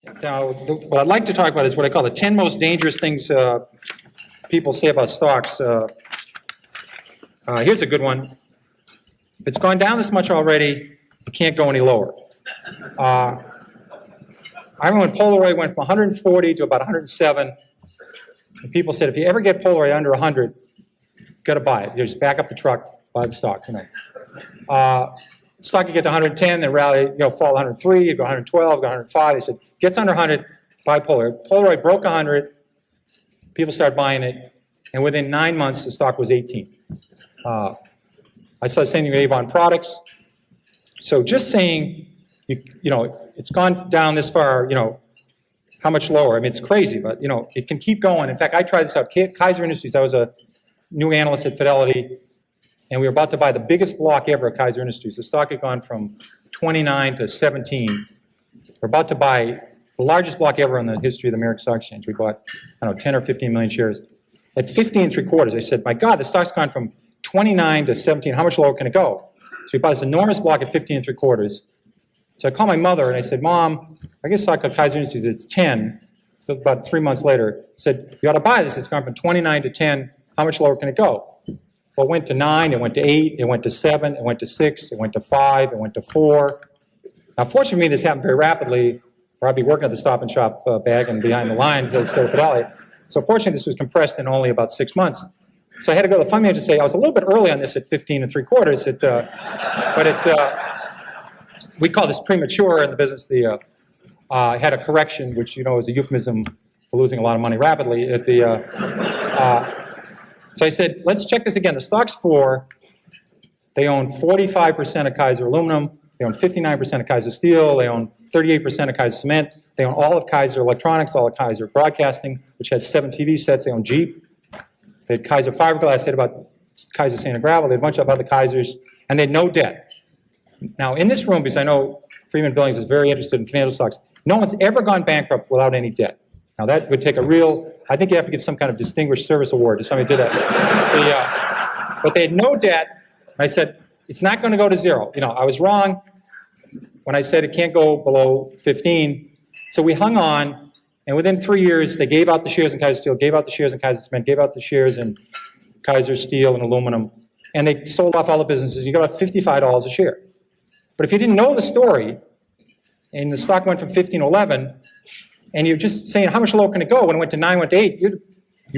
Now, what I'd like to talk about is what I call the 10 most dangerous things people say about stocks. Here's a good one. If it's gone down this much already, it can't go any lower. I remember when Polaroid went from 140 to about 107, and people said, if you ever get Polaroid under 100, you got to buy it. You just back up the truck, buy the stock. Stock could get to 110, then rally, fall to 103, you go 112, go 105. They said, gets under 100, buy Polaroid. Polaroid broke 100, people started buying it, and within 9 months, the stock was 18. I saw the same thing with Avon Products. So just saying, it's gone down this far, how much lower? I mean, it's crazy, but, it can keep going. In fact, I tried this out. Kaiser Industries, I was a new analyst at Fidelity, and we were about to buy the biggest block ever at Kaiser Industries. The stock had gone from 29 to 17. We're about to buy the largest block ever in the history of the American Stock Exchange. We bought, 10 or 15 million shares. At 15 3/4, I said, my God, the stock's gone from 29 to 17. How much lower can it go? So we bought this enormous block at 15 3/4. So I called my mother and I said, Mom, I guess stock at Kaiser Industries, it's 10. So about 3 months later, I said, you ought to buy this. It's gone from 29 to 10. How much lower can it go? Well, it went to 9, it went to 8, it went to 7, it went to 6, it went to 5, it went to 4. Now, fortunately for me, this happened very rapidly, or I'd be working at the Stop and Shop bag and behind the lines instead of Fidelity. So fortunately, this was compressed in only about 6 months. So I had to go to the fund manager and say, I was a little bit early on this at 15 3/4, but we call this premature in the business. The had a correction, which is a euphemism for losing a lot of money rapidly. So I said, let's check this again. The stock's 4. They own 45% of Kaiser Aluminum. They own 59% of Kaiser Steel. They own 38% of Kaiser Cement. They own all of Kaiser Electronics, all of Kaiser Broadcasting, which had 7 TV sets. They own Jeep. They had Kaiser Fiberglass. I said about Kaiser Sand and Gravel. They had a bunch of other Kaisers, and they had no debt. Now, in this room, because I know Freeman Billings is very interested in financial stocks, no one's ever gone bankrupt without any debt. Now, that would take I think you have to give some kind of distinguished service award to somebody who did that. But they had no debt. I said, it's not going to go to 0. I was wrong when I said it can't go below 15. So we hung on, and within 3 years, they gave out the shares in Kaiser Steel, gave out the shares in Kaiser Cement, gave out the shares in Kaiser Steel and Aluminum, and they sold off all the businesses. You got about $55 a share. But if you didn't know the story, and the stock went from 15 to 11, and you're just saying, how much lower can it go? When it went to 9, went to 8, you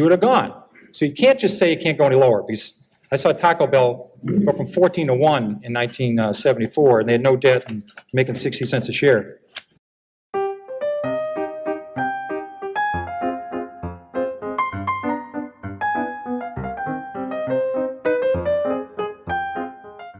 would have gone. So you can't just say it can't go any lower, because I saw Taco Bell go from 14 to 1 in 1974, and they had no debt and making 60 cents a share.